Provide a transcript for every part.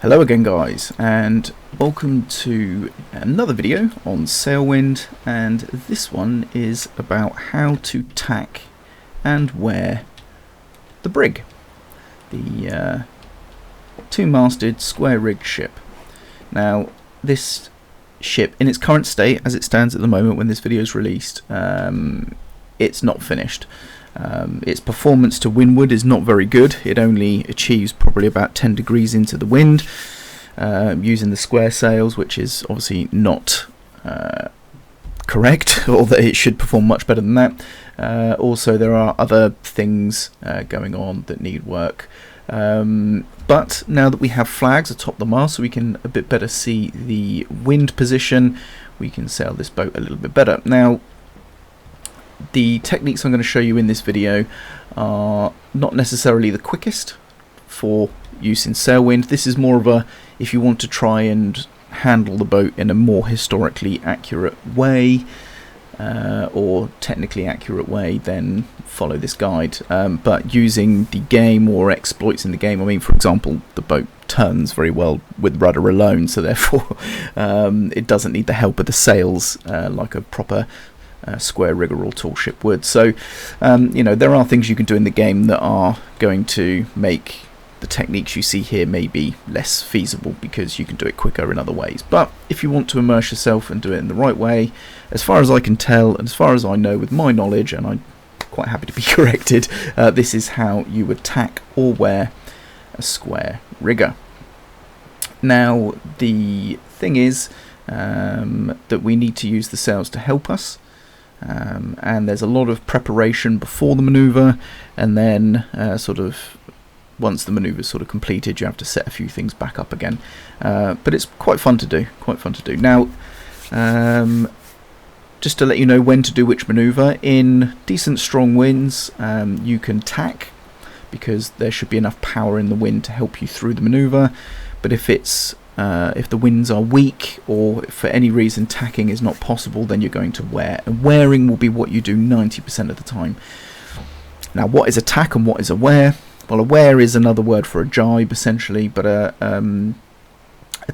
Hello again guys, and welcome to another video on Sailwind, and this one is about how to tack and wear the brig, the two-masted square-rigged ship. Now this ship in its current state, as it stands at the moment when this video is released, it's not finished. Its performance to windward is not very good. It only achieves probably about 10 degrees into the wind using the square sails, which is obviously not correct, or that it should perform much better than that. Also there are other things going on that need work, but now that we have flags atop the mast so we can a bit better see the wind position, we can sail this boat a little bit better. Now the techniques I'm going to show you in this video are not necessarily the quickest for use in Sailwind. This is more of a, if you want to try and handle the boat in a more historically accurate way, or technically accurate way, then follow this guide. But using the game or exploits in the game, I mean, for example, the boat turns very well with rudder alone, so therefore it doesn't need the help of the sails like a proper square rigger or tall ship would. So you know, there are things you can do in the game that are going to make the techniques you see here maybe less feasible, because you can do it quicker in other ways. But if you want to immerse yourself and do it in the right way, as far as I can tell and as far as I know with my knowledge, and I'm quite happy to be corrected, this is how you would tack or wear a square rigger. Now the thing is that we need to use the sails to help us. And there's a lot of preparation before the maneuver, and then sort of once the maneuver is sort of completed, you have to set a few things back up again. But it's quite fun to do. Now, just to let you know when to do which maneuver, in decent strong winds, you can tack, because there should be enough power in the wind to help you through the maneuver. But if it's if the winds are weak, or if for any reason tacking is not possible, then you're going to wear. And wearing will be what you do 90% of the time. Now, what is a tack and what is a wear? Well, a wear is another word for a jibe, essentially, but a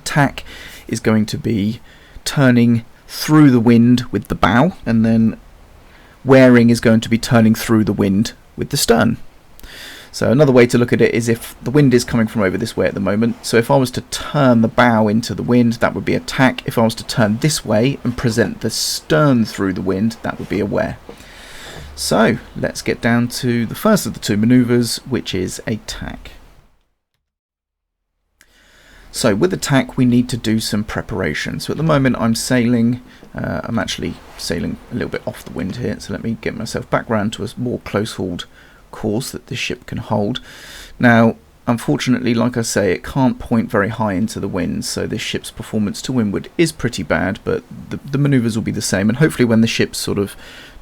tack is going to be turning through the wind with the bow, and then wearing is going to be turning through the wind with the stern. So another way to look at it is, if the wind is coming from over this way at the moment, so if I was to turn the bow into the wind, that would be a tack. If I was to turn this way and present the stern through the wind, that would be a wear. So let's get down to the first of the two maneuvers, which is a tack. So with the tack we need to do some preparation. So at the moment I'm sailing, I'm actually sailing a little bit off the wind here, so let me get myself back round to a more close-hauled course that this ship can hold. Now unfortunately, like I say, it can't point very high into the wind, so this ship's performance to windward is pretty bad, but the maneuvers will be the same, and hopefully when the ship's sort of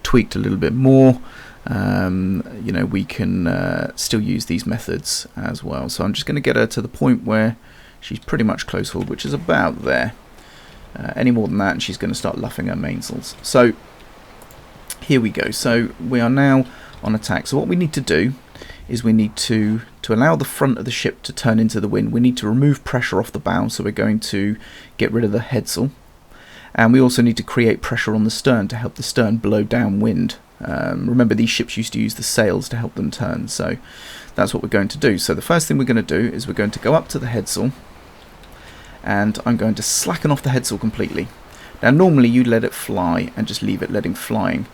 tweaked a little bit more, you know, we can still use these methods as well. So I'm just going to get her to the point where she's pretty much close hauled, which is about there. Any more than that and she's going to start luffing her mainsails. So here we go. So we are now on attack. So what we need to do is we need to allow the front of the ship to turn into the wind, we need to remove pressure off the bow. So we're going to get rid of the headsail, and we also need to create pressure on the stern to help the stern blow downwind. Remember, these ships used to use the sails to help them turn, so that's what we're going to do. So the first thing we're going to do is we're going to go up to the headsail, and I'm going to slacken off the headsail completely. Now normally you'd let it fly and just leave it letting flying.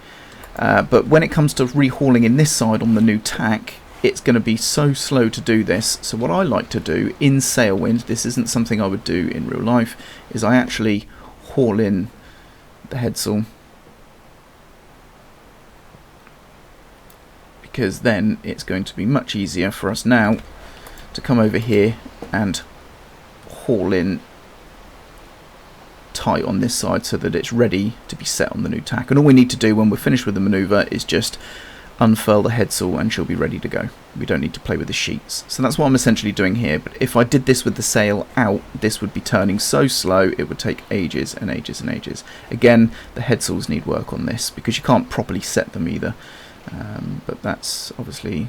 But when it comes to rehauling in this side on the new tack, it's going to be so slow to do this. So what I like to do in Sailwind, this isn't something I would do in real life, is I actually haul in the headsail, because then it's going to be much easier for us now to come over here and haul in tight on this side so that it's ready to be set on the new tack. And all we need to do when we're finished with the maneuver is just unfurl the headsail and she'll be ready to go. We don't need to play with the sheets. So that's what I'm essentially doing here. But if I did this with the sail out, this would be turning so slow it would take ages and ages and ages. Again, the headsails need work on this because you can't properly set them either. But that's obviously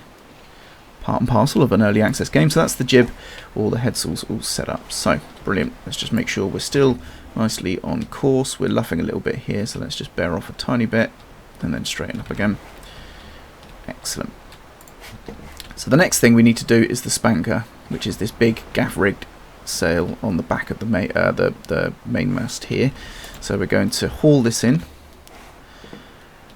part and parcel of an early access game. So that's the jib, all the headsails all set up. So brilliant. Let's just make sure we're still nicely on course. We're luffing a little bit here, so let's just bear off a tiny bit and then straighten up again. Excellent. So the next thing we need to do is the spanker, which is this big gaff-rigged sail on the back of the mainmast here. So we're going to haul this in,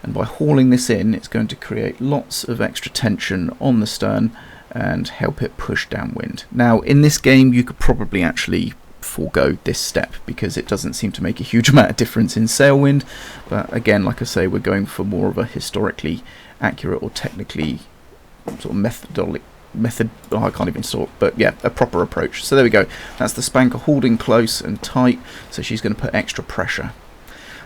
and by hauling this in, it's going to create lots of extra tension on the stern and help it push downwind. Now, in this game, you could probably actually forego this step because it doesn't seem to make a huge amount of difference in Sailwind, but again, like I say, we're going for more of a historically accurate or technically sort of I can't even talk, but yeah, a proper approach. So there we go. That's the spanker hauled in close and tight, so she's going to put extra pressure.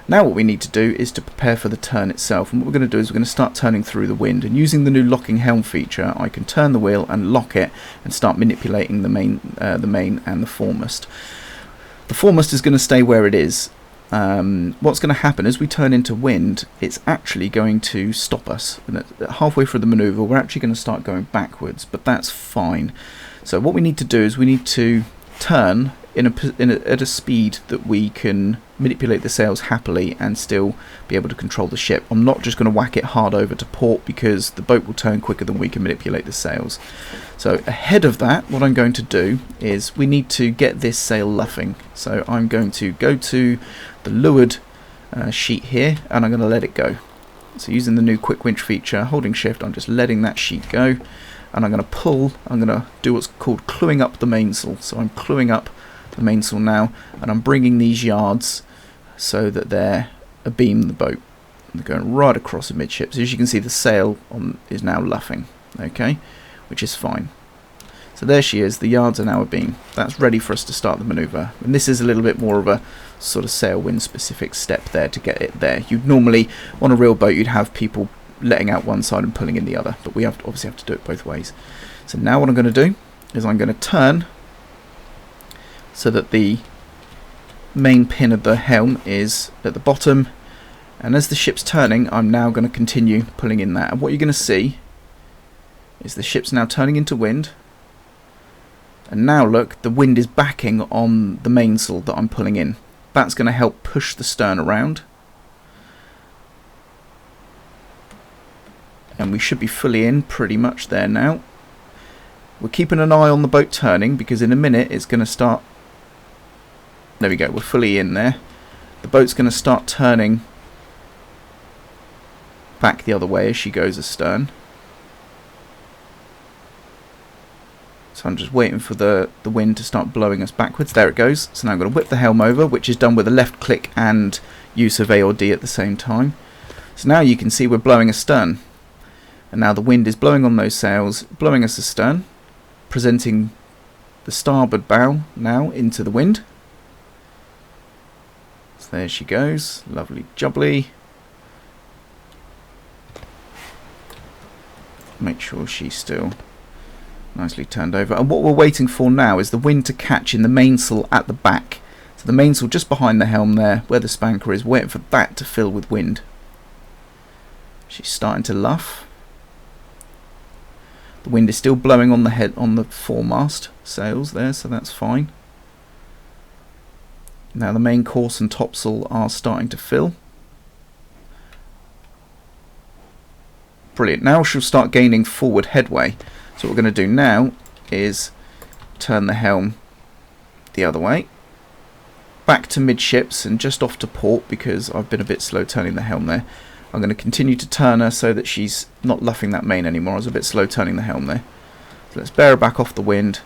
Now what we need to do is to prepare for the turn itself, and what we're going to do is we're going to start turning through the wind, and using the new locking helm feature, I can turn the wheel and lock it and start manipulating the main and the foremast. The foremast is going to stay where it is. What's going to happen as we turn into wind, it's actually going to stop us, and halfway through the manoeuvre we're actually going to start going backwards, but that's fine. So what we need to do is we need to turn at a speed that we can manipulate the sails happily and still be able to control the ship. I'm not just going to whack it hard over to port because the boat will turn quicker than we can manipulate the sails. So ahead of that, what I'm going to do is we need to get this sail luffing. So I'm going to go to the leeward sheet here, and I'm going to let it go. So using the new quick winch feature, holding shift, I'm just letting that sheet go, and I'm going to pull. I'm going to do what's called clewing up the mainsail. So I'm clewing up the mainsail now, and I'm bringing these yards so that they're abeam the boat. They're going right across amidships. As you can see, the sail is now luffing, okay, which is fine. So there she is, the yards are now abeam. That's ready for us to start the manoeuvre. And this is a little bit more of a sort of Sailwind specific step there to get it there. You'd normally, on a real boat, you'd have people letting out one side and pulling in the other, but we obviously have to do it both ways. So now what I'm going to do is I'm going to turn so that the main pin of the helm is at the bottom, and as the ship's turning, I'm now going to continue pulling in that. And what you're going to see is the ship's now turning into wind, and now look, the wind is backing on the mainsail that I'm pulling in. That's going to help push the stern around, and we should be fully in pretty much there now. We're keeping an eye on the boat turning because in a minute it's going to start. There we go, we're fully in there. The boat's going to start turning back the other way as she goes astern. So I'm just waiting for the wind to start blowing us backwards. There it goes. So now I'm going to whip the helm over, which is done with a left click and use of A or D at the same time. So now you can see we're blowing astern. And now the wind is blowing on those sails, blowing us astern, presenting the starboard bow now into the wind. So there she goes, lovely jubbly. Make sure she's still nicely turned over. And what we're waiting for now is the wind to catch in the mainsail at the back. So the mainsail just behind the helm there, where the spanker is, waiting for that to fill with wind. She's starting to luff. The wind is still blowing on the foremast sails there, so that's fine. Now the main course and topsail are starting to fill. Brilliant. Now she'll start gaining forward headway. So what we're going to do now is turn the helm the other way, back to midships and just off to port because I've been a bit slow turning the helm there. I'm going to continue to turn her so that she's not luffing that main anymore. I was a bit slow turning the helm there. So let's bear her back off the wind.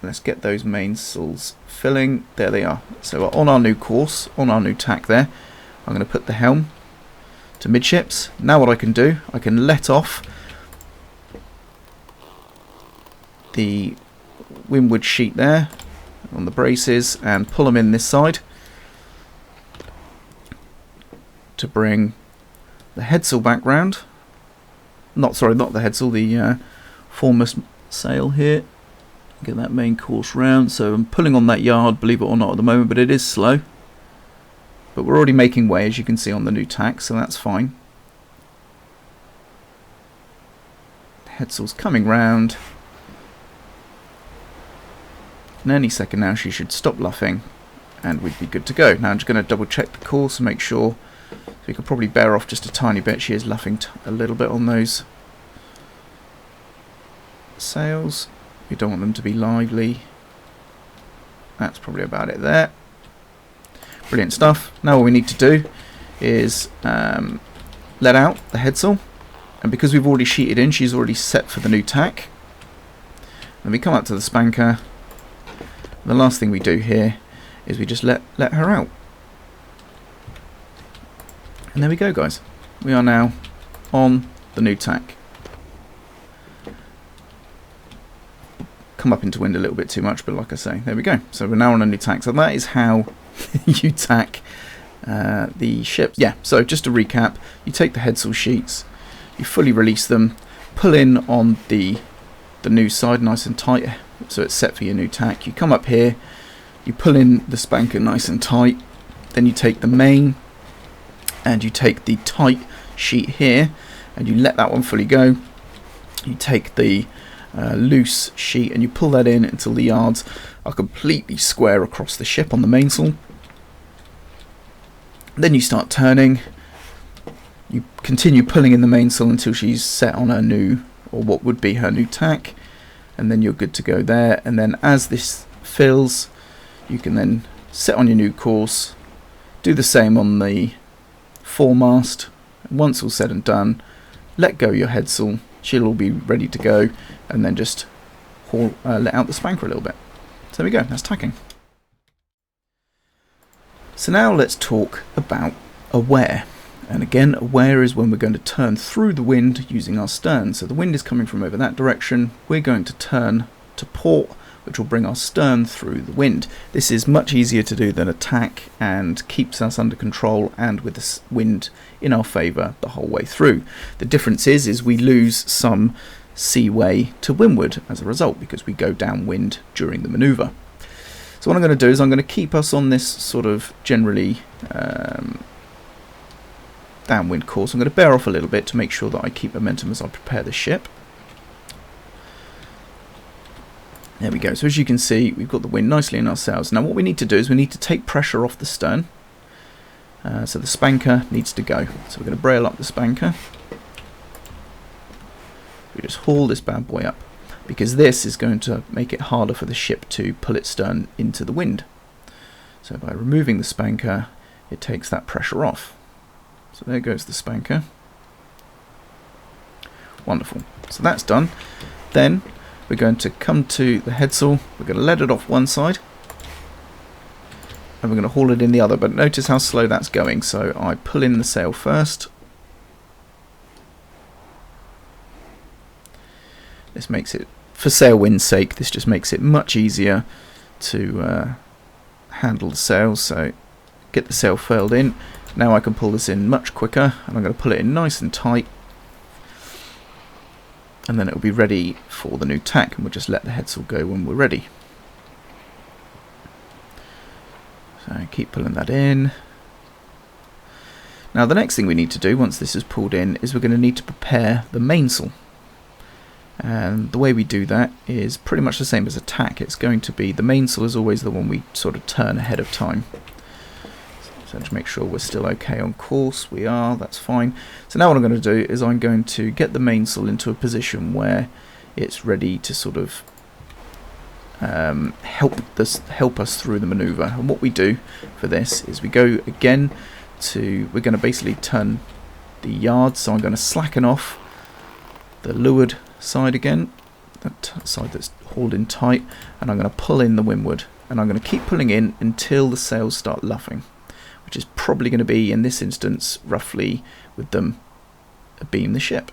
Let's get those mainsails filling. There they are. So we're on our new course, on our new tack there. I'm going to put the helm to midships. Now what I can do, I can let off the windward sheet there on the braces and pull them in this side to bring the headsail back round. Not the headsail, the foremast sail here. Get that main course round. So I'm pulling on that yard, believe it or not, at the moment, but it is slow. But we're already making way, as you can see on the new tack, so that's fine. Headsail's coming round. And any second now she should stop luffing and we'd be good to go. Now I'm just going to double check the course and make sure. So you can probably bear off just a tiny bit. She is luffing a little bit on those sails. We don't want them to be lively. That's probably about it there. Brilliant stuff. Now all we need to do is let out the headsail. And because we've already sheeted in, she's already set for the new tack. Then we come up to the spanker. The last thing we do here is we just let her out. And there we go, guys. We are now on the new tack. Come up into wind a little bit too much, but like I say, there we go. So we're now on a new tack. So that is how you tack the ship. Yeah, so just to recap, you take the headsail sheets, you fully release them, pull in on the new side nice and tight, so it's set for your new tack. You come up here, you pull in the spanker nice and tight, then you take the main and you take the tight sheet here and you let that one fully go. You take the loose sheet and you pull that in until the yards are completely square across the ship on the mainsail. Then you start turning. You continue pulling in the mainsail until she's set on her new, or what would be her new tack, and then you're good to go there. And then as this fills, you can then set on your new course, do the same on the foremast. Once all said and done, let go your headsail, she'll all be ready to go, and then just let out the spanker a little bit. So there we go, that's tacking. So now let's talk about aware. And again, aware is when we're going to turn through the wind using our stern. So the wind is coming from over that direction. We're going to turn to port, which will bring our stern through the wind. This is much easier to do than a tack and keeps us under control and with the wind in our favour the whole way through. The difference is we lose some seaway to windward as a result because we go downwind during the manoeuvre. So what I'm going to do is I'm going to keep us on this sort of generally downwind course. I'm going to bear off a little bit to make sure that I keep momentum as I prepare the ship. There we go. So as you can see, we've got the wind nicely in our sails. Now what we need to do is we need to take pressure off the stern. So the spanker needs to go. So we're going to brail up the spanker. We just haul this bad boy up, because this is going to make it harder for the ship to pull its stern into the wind. So by removing the spanker, it takes that pressure off. So there goes the spanker. Wonderful. So that's done. Then we're going to come to the headsail. We're going to let it off one side, and we're going to haul it in the other. But notice how slow that's going. So I pull in the sail first. This makes it, for Sailwind's sake, this just makes it much easier to handle the sails. So get the sail furled in. Now I can pull this in much quicker, and I'm going to pull it in nice and tight, and then it will be ready for the new tack, and we'll just let the headsail go when we're ready. So keep pulling that in. Now the next thing we need to do once this is pulled in is we're going to need to prepare the mainsail. And the way we do that is pretty much the same as a tack. It's going to be, the mainsail is always the one we sort of turn ahead of time. So to make sure we're still okay on course, we are, that's fine. So now what I'm going to do is I'm going to get the mainsail into a position where it's ready to sort of help us through the manoeuvre. And what we do for this is we go again to, we're going to basically turn the yards. So I'm going to slacken off the leeward side again, that side that's hauled in tight, and I'm going to pull in the windward, and I'm going to keep pulling in until the sails start luffing, which is probably going to be, in this instance, roughly with them abeam the ship.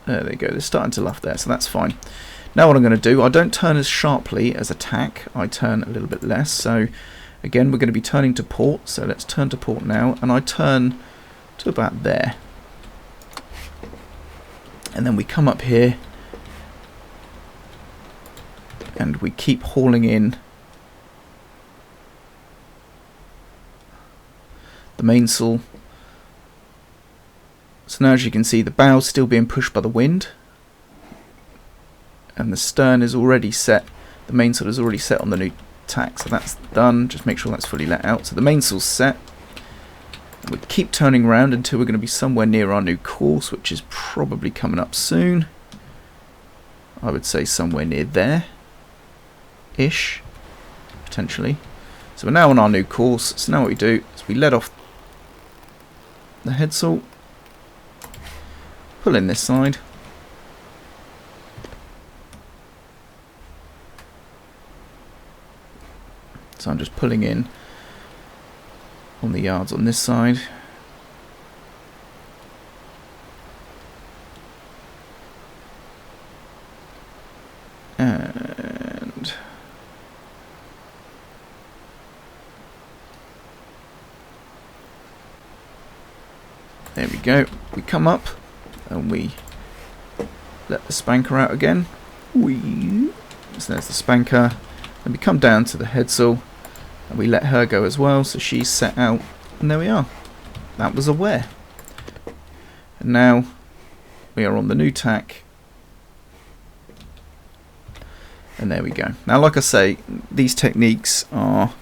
There they go, they're starting to luff there, so that's fine. Now what I'm going to do, I don't turn as sharply as a tack, I turn a little bit less. So again, we're going to be turning to port, so let's turn to port now, and I turn to about there. And then we come up here and we keep hauling in the mainsail. So So now, as you can see, the bow's still being pushed by the wind, and the stern is already set. The mainsail is already set on the new tack, so that's done. Just make sure that's fully let out. So the mainsail's set. We'll keep turning around until we're going to be somewhere near our new course, which is probably coming up soon. I would say somewhere near there-ish, potentially. So we're now on our new course. So now what we do is we let off the headsail, pull in this side, so I'm just pulling in on the yards on this side, and there we go. We come up and we let the spanker out again. So there's the spanker. And we come down to the headsail and we let her go as well, so she's set out, and there we are. That was a wear. And now we are on the new tack, and there we go. Now, like I say, these techniques are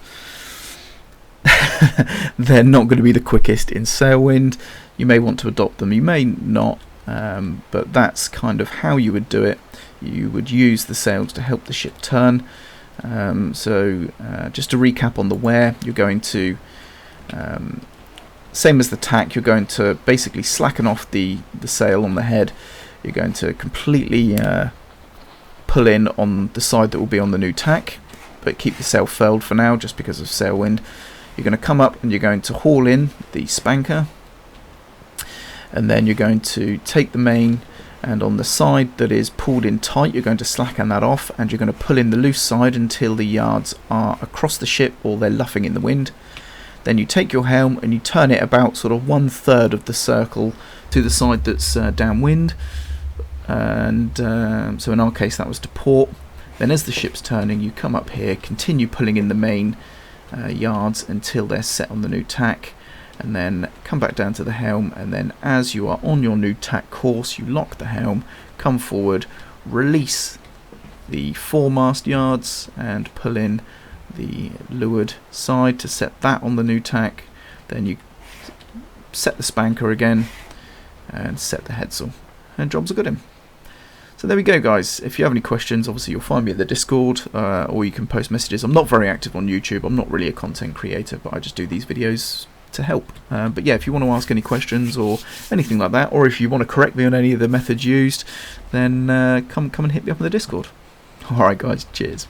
they're not going to be the quickest in Sailwind. You may want to adopt them, you may not, but that's kind of how you would do it. You would use the sails to help the ship turn. Just to recap on the wear, you're going to, same as the tack, you're going to basically slacken off the sail on the head. You're going to completely pull in on the side that will be on the new tack, but keep the sail furled for now just because of Sailwind. You're going to come up and you're going to haul in the spanker, and then you're going to take the main, and on the side that is pulled in tight you're going to slacken that off, and you're going to pull in the loose side until the yards are across the ship or they're luffing in the wind. Then you take your helm and you turn it about sort of 1/3 of the circle to the side that's downwind, and so in our case that was to port. Then as the ship's turning, you come up here, continue pulling in the main yards until they're set on the new tack, and then come back down to the helm, and then as you are on your new tack course, you lock the helm, come forward, release the foremast yards and pull in the leeward side to set that on the new tack. Then you set the spanker again and set the headsail, and jobs are good in. So there we go, guys. If you have any questions, obviously you'll find me at the Discord, or you can post messages. I'm not very active on YouTube. I'm not really a content creator, but I just do these videos to help. But yeah, if you want to ask any questions or anything like that, or if you want to correct me on any of the methods used, then come and hit me up on the Discord. Alright guys, cheers.